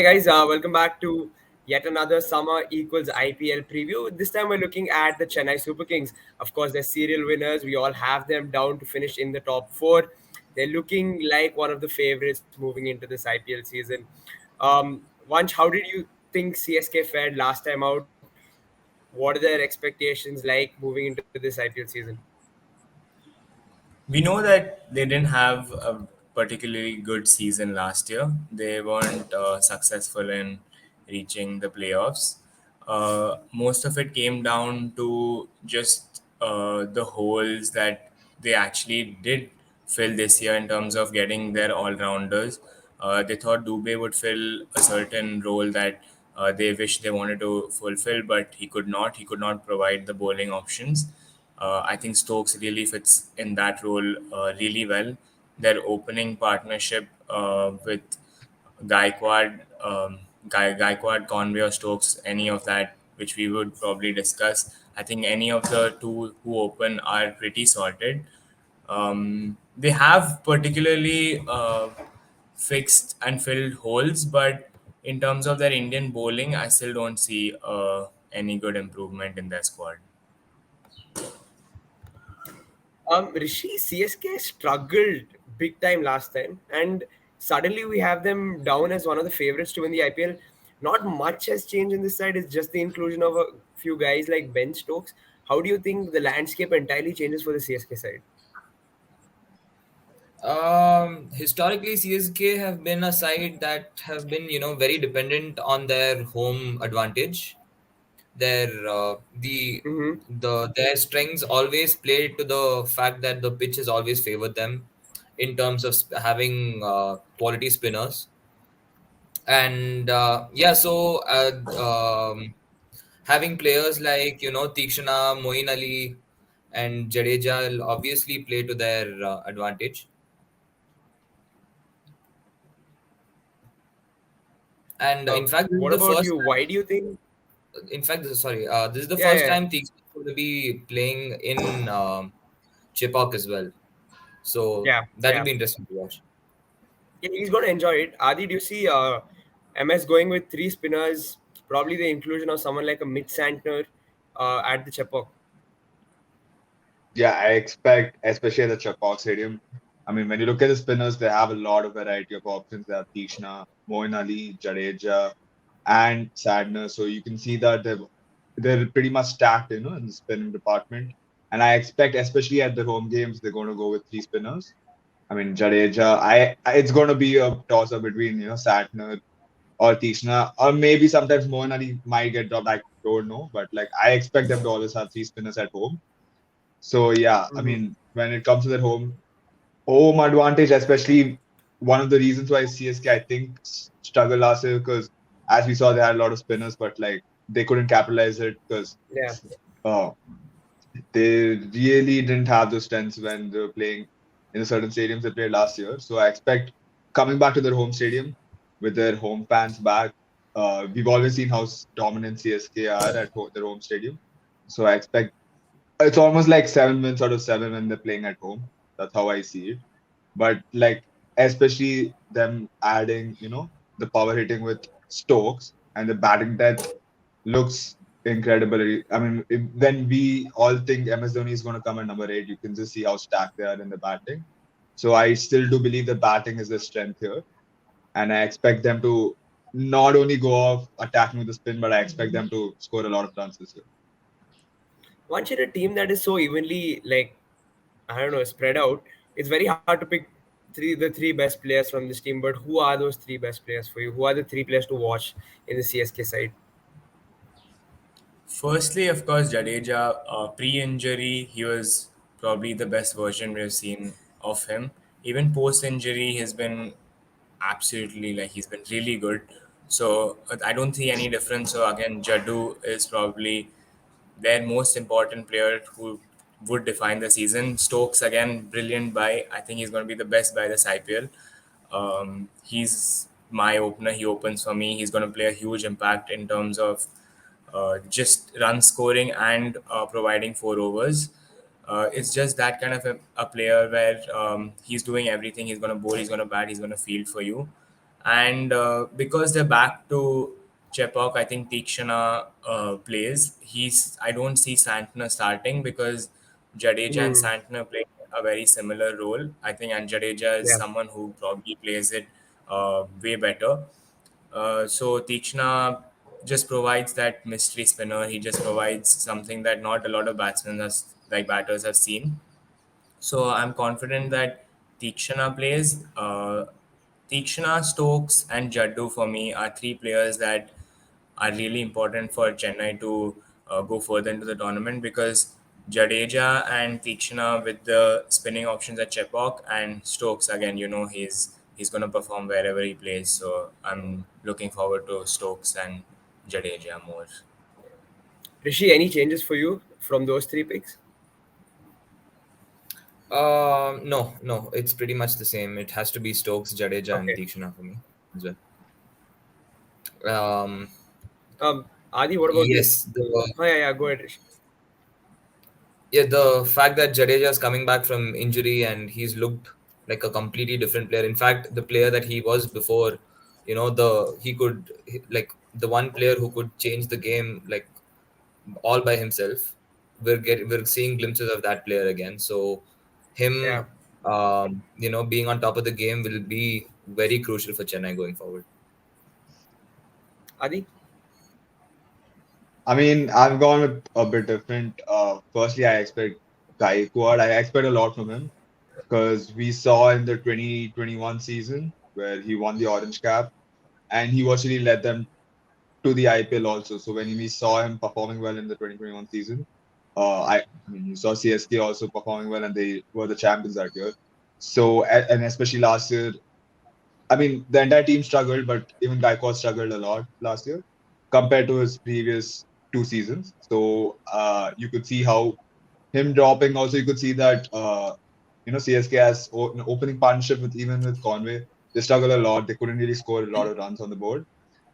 guys, welcome back to yet another summer equals IPL preview. This time we're looking at the Chennai Super Kings. Of course, they're serial winners. We all have them down to finish in the top four. They're looking like one of the favorites moving into this IPL season. Vansh, how did you think CSK fared last time out? What are their expectations like moving into this IPL season? We know that they didn't have a particularly good season last year. They weren't successful in reaching the playoffs. Most of it came down to just the holes that they actually did fill this year in terms of getting their all rounders. They thought Dubey would fill a certain role that they wish they wanted to fulfill, but he could not. He could not provide the bowling options. I think Stokes really fits in that role really well. Their opening partnership with Gaikwad, Gaikwad, Conway, or Stokes, any of that, which we would probably discuss. I think any of the two who open are pretty sorted. They have particularly fixed and filled holes, but in terms of their Indian bowling, I still don't see any good improvement in their squad. Rishi, CSK struggled big time last time, and suddenly we have them down as one of the favorites to win the IPL. Not much has changed in this side. It's just the inclusion of a few guys like Ben Stokes. How do you think the landscape entirely changes for the CSK side? Historically, CSK have been a side that have been, very dependent on their home advantage. Their Mm-hmm. their strengths always play to the fact that the pitch has always favored them in terms of having quality spinners. And having players like Tikshana, Moeen Ali, and Jadeja will obviously play to their advantage. And in fact, this is What the about first you? time. Why do you think? In fact, this is the Yeah, first yeah. time Tikshana is going to be playing in Chepauk as well. So Yeah, that will yeah. be interesting to watch. Yeah, he's going to enjoy it. Adi, do you see MS going with three spinners? Probably the inclusion of someone like a Mitch Santner at the Chepauk. Yeah, I expect, especially at the Chapauk Stadium. I mean, when you look at the spinners, they have a lot of variety of options. They have Tishna, Moin Ali, Jadeja, and Sadner. So you can see that they're pretty much stacked, in the spinning department. And I expect, especially at the home games, they're going to go with three spinners. I mean, Jadeja, it's going to be a toss up between, Sadner or Tishna, or maybe sometimes Moin Ali might get dropped. I don't know, but like I expect them to always have three spinners at home. So yeah, I Mm-hmm. mean, when it comes to that home advantage, especially one of the reasons why CSK I think struggled last year because as we saw they had a lot of spinners, but like they couldn't capitalize it because Yeah. uh, they really didn't have the strengths when they were playing in the certain stadiums they played last year. So I expect coming back to their home stadium with their home fans back. We've always seen how dominant CSK are at their home stadium. So I expect it's almost like 7 wins out of seven when they're playing at home. That's how I see it. But like, especially them adding, the power hitting with Stokes and the batting depth looks incredible. I mean, when we all think MS Dhoni is going to come at number eight, you can just see how stacked they are in the batting. So I still do believe that batting is the strength here, and I expect them to not only go off attacking with the spin, but I expect them to score a lot of runs this year. Once you're a team that is so evenly, like, I don't know, spread out, it's very hard to pick the three best players from this team. But who are those three best players for you? Who are the three players to watch in the CSK side? Firstly, of course, Jadeja, pre-injury, he was probably the best version we've seen of him. Even post-injury, he's been absolutely like he's been really good. So I don't see any difference. So again, Jadu is probably their most important player who would define the season. Stokes again, brilliant buy. I think he's going to be the best by this IPL. He's my opener. He opens for me. He's going to play a huge impact in terms of just run scoring and providing four overs. It's just that kind of a player where he's doing everything. He's going to bowl, he's going to bat, he's going to field for you. And because they're back to Chepok, I think Tikshana plays. I don't see Santner starting because Jadeja and Hmm. Santner play a very similar role. I think, and Jadeja is Yeah. someone who probably plays it way better. So Tikshana just provides that mystery spinner. He just provides something that not a lot of batters have seen. So I'm confident that Tikshana plays. Tikshana, Stokes, and Jaddu for me are three players that are really important for Chennai to go further into the tournament because Jadeja and Tikshana with the spinning options at Chepok and Stokes again, he's going to perform wherever he plays. So I'm looking forward to Stokes and Jadeja more. Rishi, any changes for you from those three picks? No, no, it's pretty much the same. It has to be Stokes, Jadeja, and Okay. Tikshana for me as well. Um, Adi, what about you? yes, the Oh, yeah, yeah, go ahead, Rishi. yeah, the fact that Jadeja is coming back from injury and he's looked like a completely different player. In fact, the player that he was before, like the one player who could change the game like all by himself. We're seeing glimpses of that player again. So Yeah. him, being on top of the game will be very crucial for Chennai going forward. Adi? I mean, I've gone with a bit different. Firstly, I expect Gaikwad. I expect a lot from him because we saw in the 2021 season where he won the orange cap and he actually led them to the IPL also. So when we saw him performing well in the 2021 season, I mean, you saw CSK also performing well and they were the champions that year. So, and especially last year, I mean, the entire team struggled, but even Gaikwad struggled a lot last year compared to his previous two seasons. So you could see how him dropping. Also, you could see that CSK has an opening partnership with even with Conway. They struggle a lot. They couldn't really score a lot of runs on the board.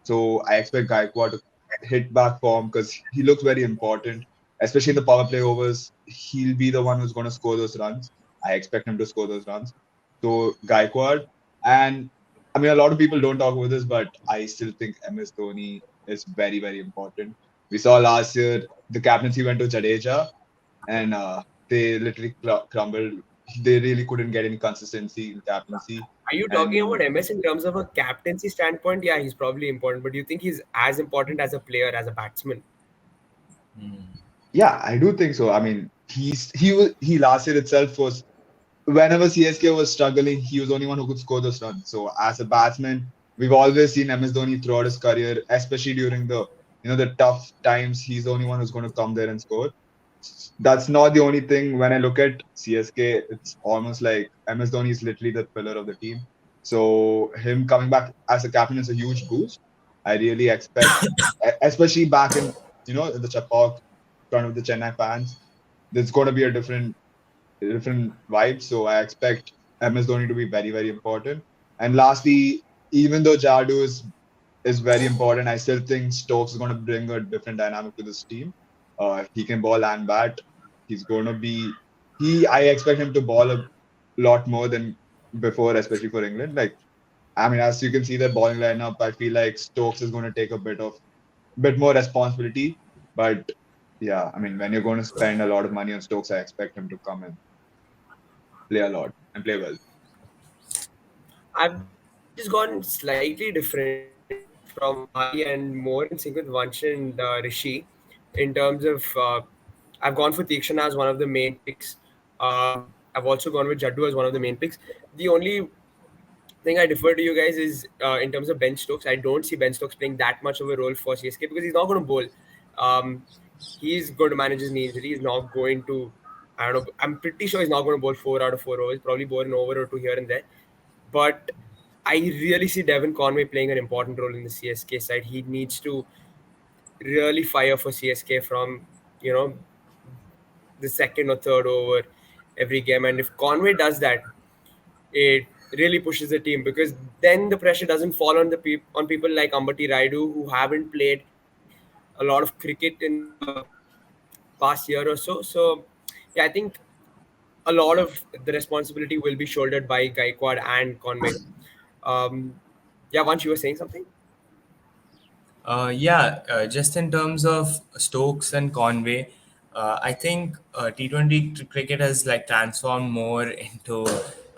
So I expect Gaikwad to hit back form because he looks very important, especially in the power play overs. He'll be the one who's going to score those runs. I expect him to score those runs. So Gaikwad, and I mean, a lot of people don't talk about this, but I still think MS Dhoni is very, very important. We saw last year the captaincy went to Jadeja, and they literally crumbled. They really couldn't get any consistency in captaincy. Are you talking And about MS in terms of a captaincy standpoint? Yeah, he's probably important, but do you think he's as important as a player, as a batsman? yeah, I do think so. I mean, he last year itself was whenever CSK was struggling, he was the only one who could score those runs. So as a batsman, we've always seen MS Dhoni throughout his career, especially during the tough times. He's the only one who's going to come there and score. That's not the only thing. When I look at CSK, it's almost like MS Dhoni is literally the pillar of the team. So him coming back as a captain is a huge boost. I really expect, especially back in the Chapok front of the Chennai fans, there's going to be a different vibe. So I expect MS Dhoni to be very, very important. And lastly, even though Jadu is very important, I still think Stokes is going to bring a different dynamic to this team. He can ball and bat. He's going to be he. I expect him to ball a lot more than before, especially for England. Like I mean, as you can see, the bowling lineup, I feel like Stokes is going to take a bit more responsibility. But yeah, I mean, when you're going to spend a lot of money on Stokes, I expect him to come and play a lot and play well. I've just gone slightly different from Adi and more in sync with Vansh and Rishi in terms of I've gone for Tikshana as one of the main picks. I've also gone with Jaddu as one of the main picks. The only thing I defer to you guys is in terms of Ben Stokes. I don't see Ben Stokes playing that much of a role for CSK because he's not going to bowl. Um, he's going to manage his knee injury. He's not going to. I don't know. I'm pretty sure he's not going to bowl 4 out of 4 overs. Probably bowl an over or two here and there. But I really see Devon Conway playing an important role in the CSK side. He needs to really fire for CSK from you know the second or third over every game. And if Conway does that, it really pushes the team because then the pressure doesn't fall on on people like Ambati Raidu who haven't played a lot of cricket in the past year or so. So yeah, I think a lot of the responsibility will be shouldered by Gaikwad and Conway. Um, Yeah, once you were saying something. Just in terms of Stokes and Conway, I think T20 cricket has like transformed more into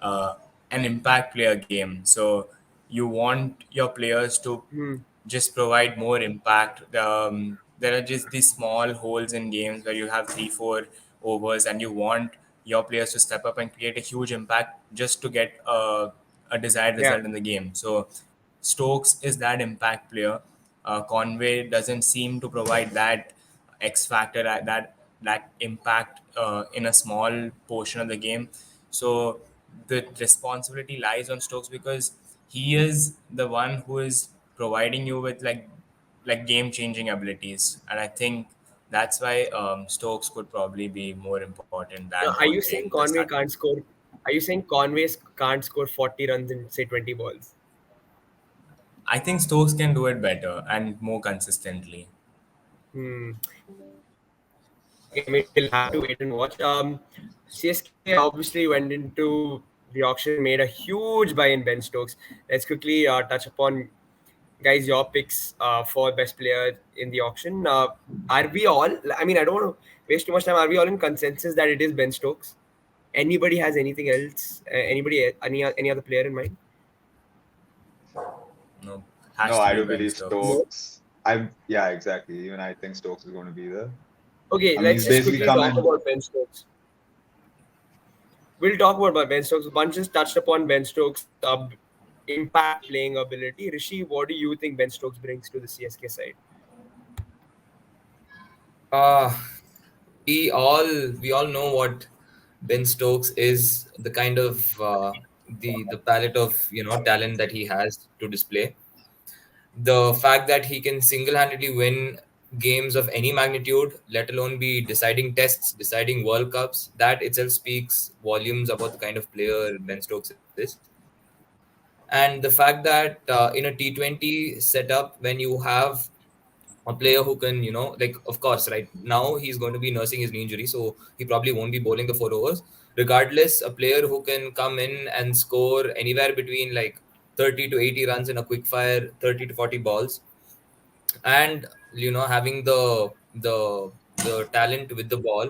an impact player game. So you want your players to Hmm. just provide more impact. There are just these small holes in games where you have 3, 4 overs, and you want your players to step up and create a huge impact just to get a desired Yeah. result in the game. So Stokes is that impact player. Conway doesn't seem to provide that X factor, that impact in a small portion of the game. So the responsibility lies on Stokes because he is the one who is providing you with like game changing abilities, and I think that's why Stokes could probably be more important than Now, are you Conway in saying the Conway starting. can't score? Are you saying Conway can't score 40 runs in say 20 balls? I think Stokes can do it better and more consistently. Hmm. Okay, I mean, we'll have to wait and watch. CSK obviously went into the auction, made a huge buy in Ben Stokes. Let's quickly touch upon, guys, your picks for best player in the auction. Are we all? I mean, I don't want to waste too much time. Are we all in consensus that it is Ben Stokes? Anybody has anything else? Anybody any other player in mind? No, No, has to I be do Ben believe Stokes. No. Stokes. Yeah, exactly. Even I think Stokes is going to be there. Okay, I mean, let's he's just basically quickly come talk in. about Ben Stokes. We'll talk about Ben Stokes. Bunch just touched upon Ben Stokes' impact playing ability. Rishi, what do you think Ben Stokes brings to the CSK side? Uh, we all know what Ben Stokes is, the kind of the palette of talent that he has to display. The fact that he can single-handedly win games of any magnitude, let alone be deciding tests, deciding World Cups, that itself speaks volumes about the kind of player Ben Stokes is. And the fact that in a T20 setup, when you have a player who can, like, of course, right now he's going to be nursing his knee injury, so he probably won't be bowling the 4 overs. Regardless, a player who can come in and score anywhere between like 30 to 80 runs in a quick fire, 30 to 40 balls, and having the talent with the ball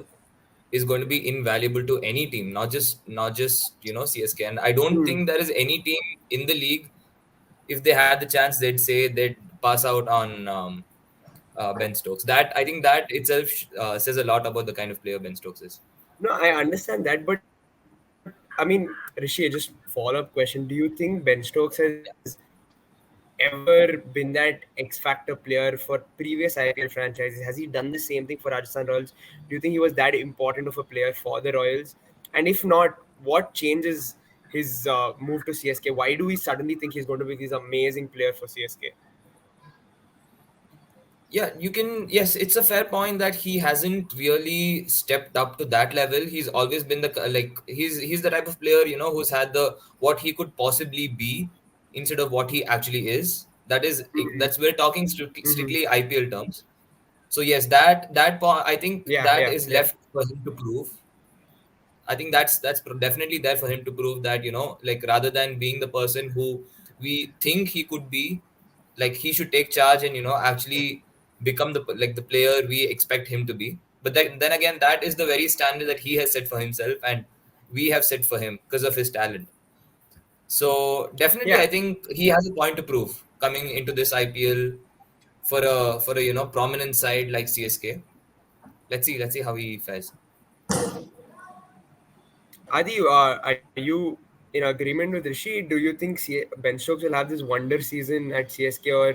is going to be invaluable to any team, not just CSK. And I don't Hmm. think there is any team in the league, if they had the chance, they'd say they'd pass out on Ben Stokes. That, I think, that itself says a lot about the kind of player Ben Stokes is. No, I understand that, but I mean, Rishi, just follow up question: do you think Ben Stokes has ever been that X factor player for previous IPL franchises? Has he done the same thing for Rajasthan Royals? Do you think he was that important of a player for the Royals? And if not, what changes his move to CSK? Why do we suddenly think he's going to be this amazing player for CSK? Yeah, you can. Yes, it's a fair point that he hasn't really stepped up to that level. He's always been he's the type of player who's had the what he could possibly be instead of what he actually is. That's we're talking Hmm. strictly IPL terms. So yes, that part, I think Yeah, that yeah, is yeah. left for him to prove. I think that's definitely there for him to prove that, like, rather than being the person who we think he could be, like, he should take charge and actually become the player we expect him to be. But then again, that is the very standard that he has set for himself, and we have set for him because of his talent. So definitely, I Yeah. think he has a point to prove coming into this IPL for a prominent side like CSK. Let's see how he fares. Adi, are you in agreement with Rishi? Do you think Ben Stokes will have this wonder season at CSK, or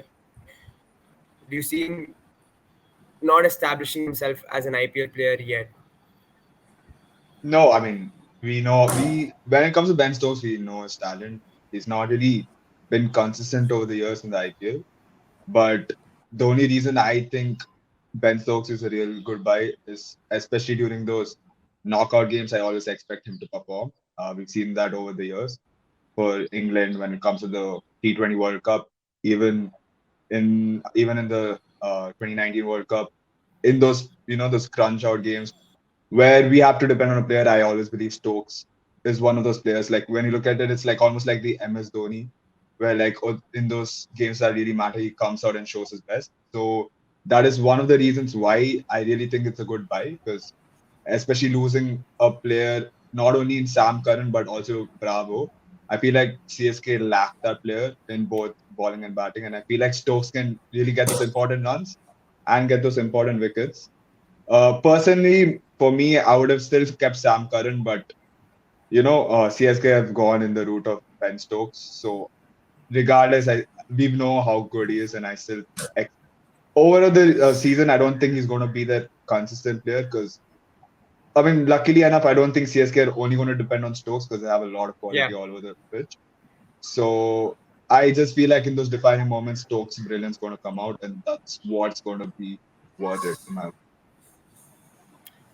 do you see him not establishing himself as an IPL player yet? No, I mean, we know we when it comes to Ben Stokes, we know his talent. He's not really been consistent over the years in the IPL. But the only reason I think Ben Stokes is a real good buy is especially during those knockout games, I always expect him to perform. We've seen that over the years for England when it comes to the T20 World Cup, even even in the 2019 World Cup, in those those crunch out games where we have to depend on a player. I always believe Stokes is one of those players. Like when you look at it, it's like almost like the MS Dhoni. where like in those games that really matter, he comes out and shows his best. So that is one of the reasons why I really think it's a good buy, because especially losing a player not only in Sam Curran but also Bravo. I feel like CSK lack that player in both bowling and batting, and I feel like Stokes can really get those important runs and get those important wickets. Personally, for me, I would have still kept Sam Curran, but CSK have gone in the route of Ben Stokes. So regardless, we know how good he is, and I still over the season, I don't think he's going to be that consistent player because I mean, luckily enough, I don't think CSK are only going to depend on Stokes because they have a lot of quality Yeah. all over the pitch. So I just feel like in those defining moments, Stokes' brilliance going to come out, and that's what's going to be worth it, in my opinion.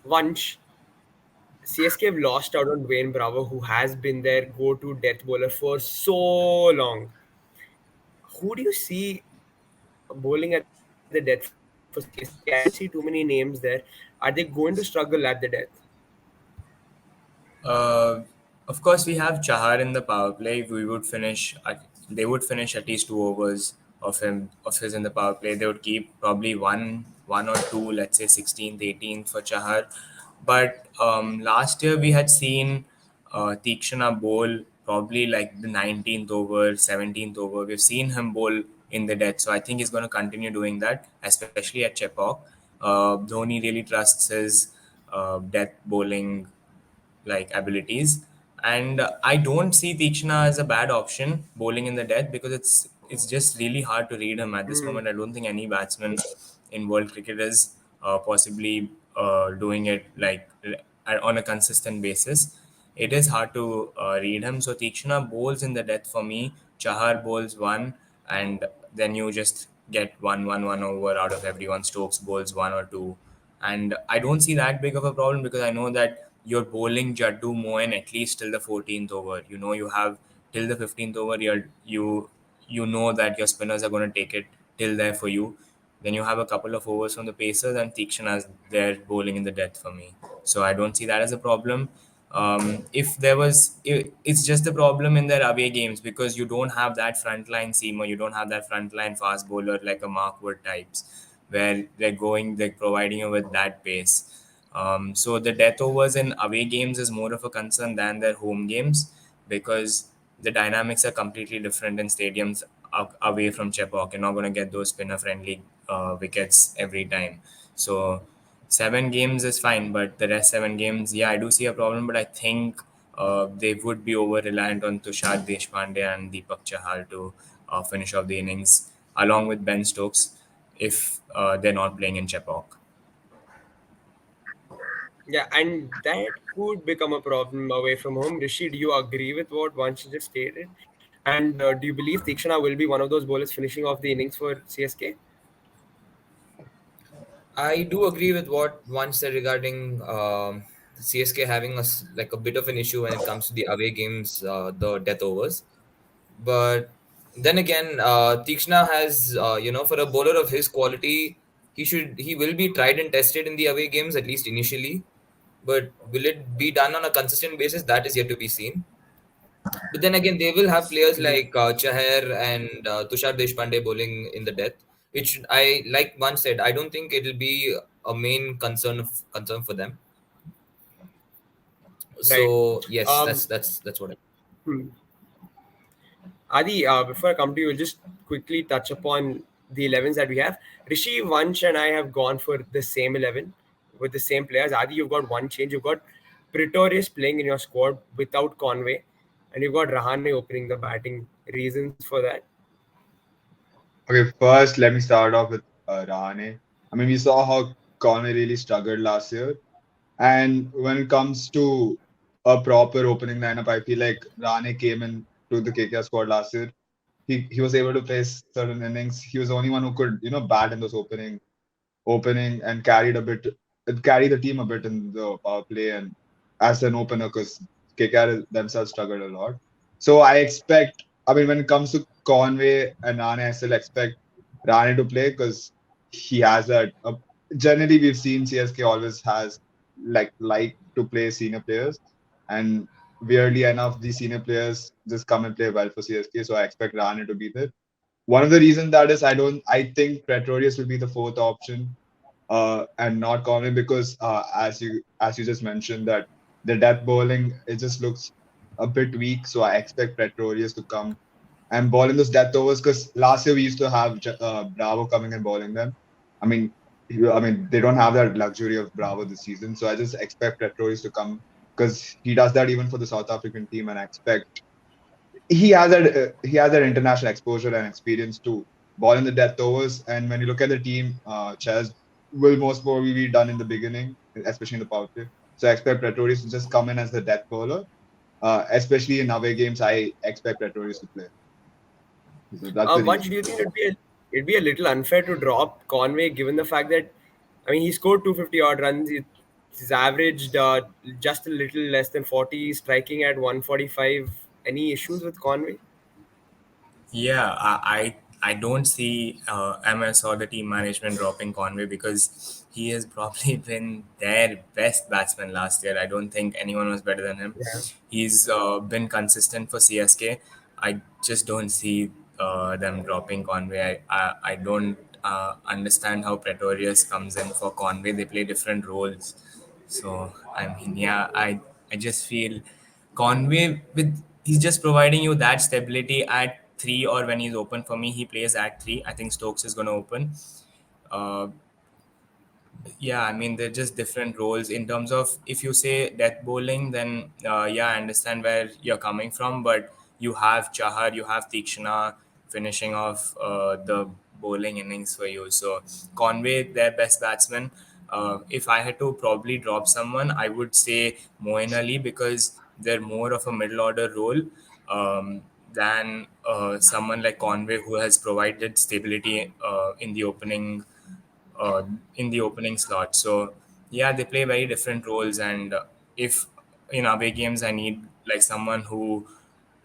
Vansh, CSK have lost out on Dwayne Bravo, who has been their go-to death bowler for so long. Who do you see bowling at the death for CSK? I don't see too many names there. Are they going to struggle at the death? Uh, of course, we have Chahar in the power play. They would finish at least 2 overs of his in the power play. They would keep probably one or two, let's say 16th, 18th for Chahar. But last year we had seen Tikshana bowl probably like the 19th over, 17th over. We've seen him bowl in the death, so I think he's going to continue doing that, especially at Chepauk. Dhoni really trusts his death bowling like abilities. And I don't see Tikshana as a bad option bowling in the death because it's just really hard to read him at this moment. I don't think any batsman in world cricket is possibly doing it like on a consistent basis. It is hard to read him. So Tikshana bowls in the death for me. Chahar bowls one, and then you just get one over out of everyone. Stokes bowls one or two, and I don't see that big of a problem because I know that you're bowling Jaddu Moen at least till the 14th over. You know you have till the 15th over. You know that your spinners are going to take it till there for you. Then you have a couple of overs from the Pacers and Tikshana's there bowling in the death for me. So I don't see that as a problem. If there was, it's just the problem in their away games because you don't have that frontline seamer, you don't have that frontline fast bowler like a Mark Wood types where they're providing you with that pace. So the death overs in away games is more of a concern than their home games because the dynamics are completely different in stadiums away from Chepauk. You're not going to get those spinner friendly wickets every time. So 7 games is fine, but the rest 7 games, yeah, I do see a problem. But I think they would be over reliant on Tushar Deshpande and Deepak Chahal to finish off the innings along with Ben Stokes if they're not playing in Chepauk. Yeah, and that could become a problem away from home. Rishi, do you agree with what Vansh just stated? And do you believe Tikshana will be one of those bowlers finishing off the innings for CSK? I do agree with what one said regarding CSK having like a bit of an issue when it comes to the away games, the death overs. But then again, Tikshna has for a bowler of his quality, he will be tried and tested in the away games at least initially. But will it be done on a consistent basis? That is yet to be seen. But then again, they will have players like Chahar and Tushar Deshpande bowling in the death, which I like. One said, I don't think it'll be a main concern for them. Right. So yes, Um, that's what. hmm. Adi, before I come to you, we'll just quickly touch upon the 11s that we have. Rishi, Vansh, and I have gone for the same 11 with the same players. Adi, you've got one change. You've got Pretorius playing in your squad without Conway, and you've got Rahane opening the batting. Reasons for that? Okay, first, let me start off with Rahane. I mean, we saw how Conway really struggled last year. And when it comes to a proper opening lineup, I feel like Rahane came in to the KKR squad last year. He was able to play certain innings. He was the only one who could, bat in those opening and carry the team a bit in the power play and as an opener because KKR themselves struggled a lot. So I mean, when it comes to Conway and Rane, I still expect Rane to play because he has that. Generally, we've seen CSK always has like to play senior players, and weirdly enough, the senior players just come and play well for CSK. So I expect Rahane to be there. One of the reasons that is I think Pretorius will be the fourth option and not Conway because as you just mentioned that the death bowling it just looks a bit weak. So I expect Pretorius to come and ball in those death overs because last year we used to have Bravo coming and bowling them. I mean, they don't have that luxury of Bravo this season. So I just expect Pretorius to come because he does that even for the South African team, and I expect he has that international exposure and experience to ball in the death overs. And when you look at the team, Chess will most probably be done in the beginning, especially in the power play. So I expect Pretorius to just come in as the death bowler. Especially in away games, I expect Pretorius to play. So that's the Vansh, reason. do you think it'd be a little unfair to drop Conway given the fact that, I mean, he scored 250 odd runs. He's averaged just a little less than 40, striking at 145. Any issues with Conway? Yeah, I don't see MS or the team management dropping Conway because he has probably been their best batsman last year. I don't think anyone was better than him. Yeah. He's been consistent for CSK. I just don't see them dropping Conway. I don't understand how Pretorius comes in for Conway. They play different roles. So I mean, yeah, I just feel Conway with he's just providing you that stability at three or when he's open for me he plays at three. I think Stokes is going to open. Uh, yeah, I mean they're just different roles in terms of if you say death bowling, then yeah, I understand where you're coming from, but you have Chahar, you have Tikshana finishing off the bowling innings for you. So Conway, their best batsman. If I had to probably drop someone, I would say Moeen Ali because they're more of a middle order role than someone like Conway who has provided stability uh, in the opening slot. So yeah, they play very different roles. And if in away games I need like someone who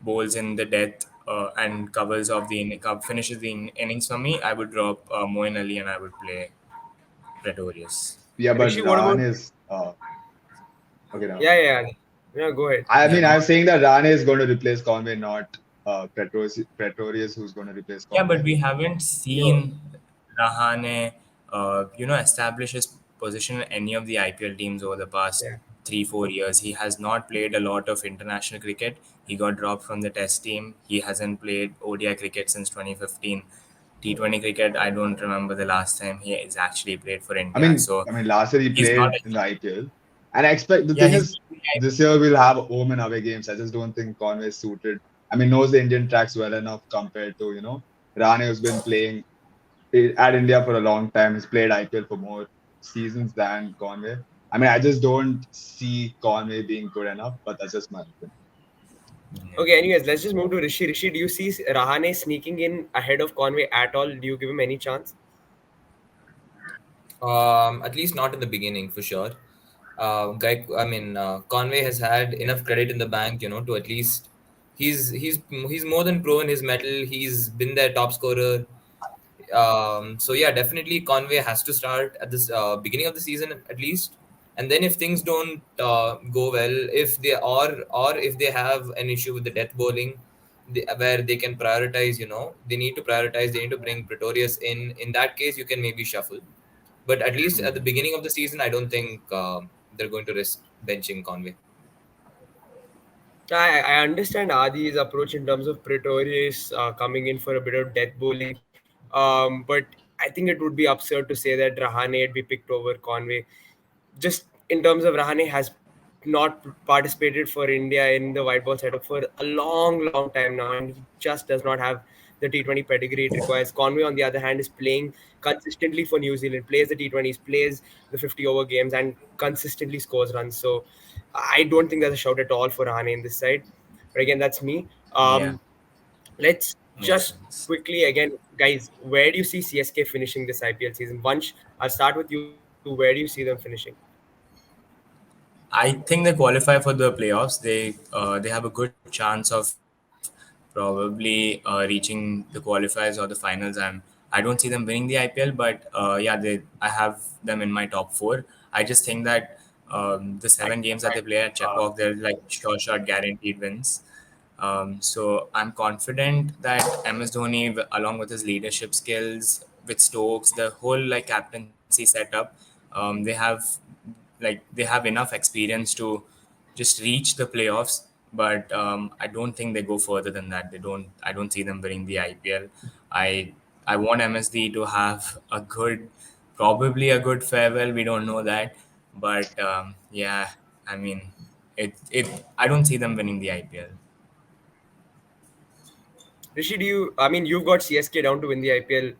bowls in the death and covers of the finishes the innings for me, I would drop Moeen Ali and I would play Pretorius. Yeah, but Rishi, what Ran about? is okay now. Yeah, yeah, yeah. Yeah, go ahead. I Yeah, mean, go I'm on. saying that Ran is going to replace Conway, not Pretorius, who's going to replace Yeah, but Conway. we haven't No. seen Rahane, establish his position in any of the IPL teams over the past Yeah. 3 4 years. He has not played a lot of international cricket. He got dropped from the Test team. He hasn't played ODI cricket since 2015. T20 cricket, I don't remember the last time he has actually played for I India. mean, So I mean, last year he he's not. played in the IPL, and I expect the Yeah, thing he's. is this year we'll have home and away games. I just don't think Conway is suited. I mean, knows the Indian tracks well enough compared to Rane, who's been playing at India for a long time. He's played IPL for more seasons than Conway. I mean, I just don't see Conway being good enough, but that's just my opinion. Yeah. Okay, anyways, let's just move to Rishi. Rishi, do you see Rahane sneaking in ahead of Conway at all? Do you give him any chance? At least not in the beginning, for sure. Conway has had enough credit in the bank, to at least he's more than proven his metal. He's been their top scorer. So yeah, definitely Conway has to start at this beginning of the season at least. And then if things don't go well, if they or if they have an issue with the death bowling, where they can prioritize, they need to prioritize. They need to bring Pretorius in. In that case, you can maybe shuffle. But at least at the beginning of the season, I don't think they're going to risk benching Conway. I understand Adi's approach in terms of Pretorius coming in for a bit of death bowling, but I think it would be absurd to say that Rahane had be picked over Conway. Just in terms of Rahane has not participated for India in the white ball setup for a long, long time now, and he just does not have the T20 pedigree it requires. Conway, on the other hand, is playing consistently for New Zealand, plays the T20s, plays the 50 over games, and consistently scores runs. So I don't think there's a shout at all for Rahane in this side. But again, that's me. Yeah, Let's makes just sense. quickly again, guys, where do you see CSK finishing this IPL season? Vansh, I'll start with you. Where do you see them finishing? I think they qualify for the playoffs. They have a good chance of probably reaching the qualifiers or the finals. I don't see them winning the IPL, but yeah, they I have them in my top four. I just think that The 7 games that they play at Chepauk, they're like sure shot guaranteed wins. So I'm confident that MS Dhoni, along with his leadership skills, with Stokes, the whole like captaincy setup, they have enough experience to just reach the playoffs. But I don't think they go further than that. They don't. I don't see them winning the IPL. I I want MSD to have a good, probably a good farewell. We don't know that, but yeah, I mean, it. I don't see them winning the IPL. Rishi, do you? I mean, you've got CSK down to win the IPL.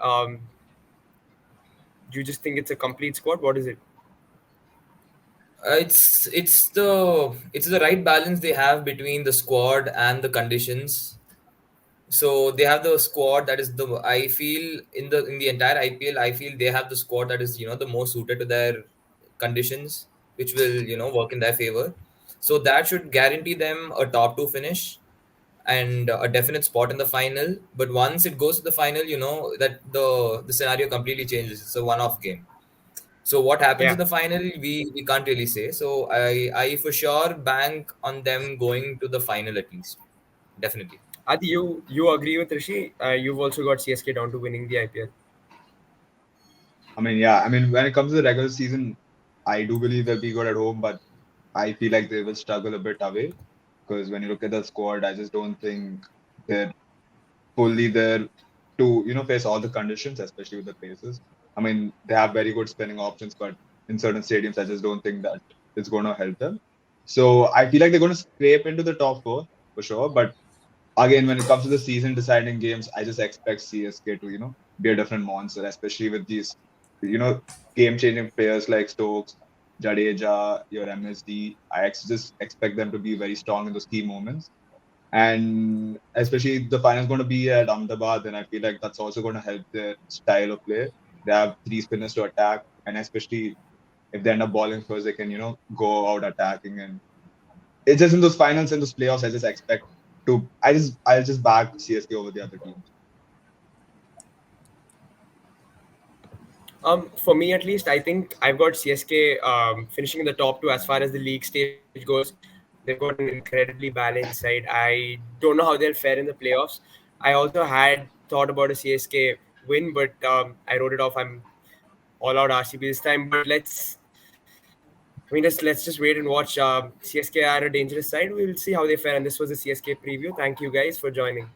Um, you just think it's a complete squad? What is it? It's the right balance they have between the squad and the conditions. So they have the squad that is the I feel in the entire IPL, I feel they have the squad that is the most suited to their conditions, which will work in their favor. So that should guarantee them a top two finish and a definite spot in the final. But once it goes to the final, that the scenario completely changes. It's a one-off game. So what happens in Yeah, the final, we can't really say. So I for sure bank on them going to the final at least. Definitely. Adi, you agree with Rishi? You've also got CSK down to winning the IPL. I mean, yeah. I mean, when it comes to the regular season, I do believe they'll be good at home, but I feel like they will struggle a bit away because when you look at the squad, I just don't think they're fully there to face all the conditions, especially with the paces. I mean, they have very good spinning options, but in certain stadiums, I just don't think that it's going to help them. So I feel like they're going to scrape into the top four for sure. But again, when it comes to the season deciding games, I just expect CSK to be a different monster, especially with these you know game changing players like Stokes, Jadeja, your MSD. Just expect them to be very strong in those key moments, and especially the final is going to be at Ahmedabad, and I feel like that's also going to help their style of play. They have three spinners to attack, and especially if they end up balling first, they can go out attacking. And it's just in those finals and those playoffs, I just expect I'll just back CSK over the other teams. For me at least, I think I've got CSK finishing in the top two as far as the league stage goes. They've got an incredibly balanced side. I don't know how they'll fare in the playoffs. I also had thought about a CSK win, but I wrote it off. I'm all out RCB this time. But let's just wait and watch. CSK are a dangerous side. We'll see how they fare. And this was the CSK preview. Thank you guys for joining.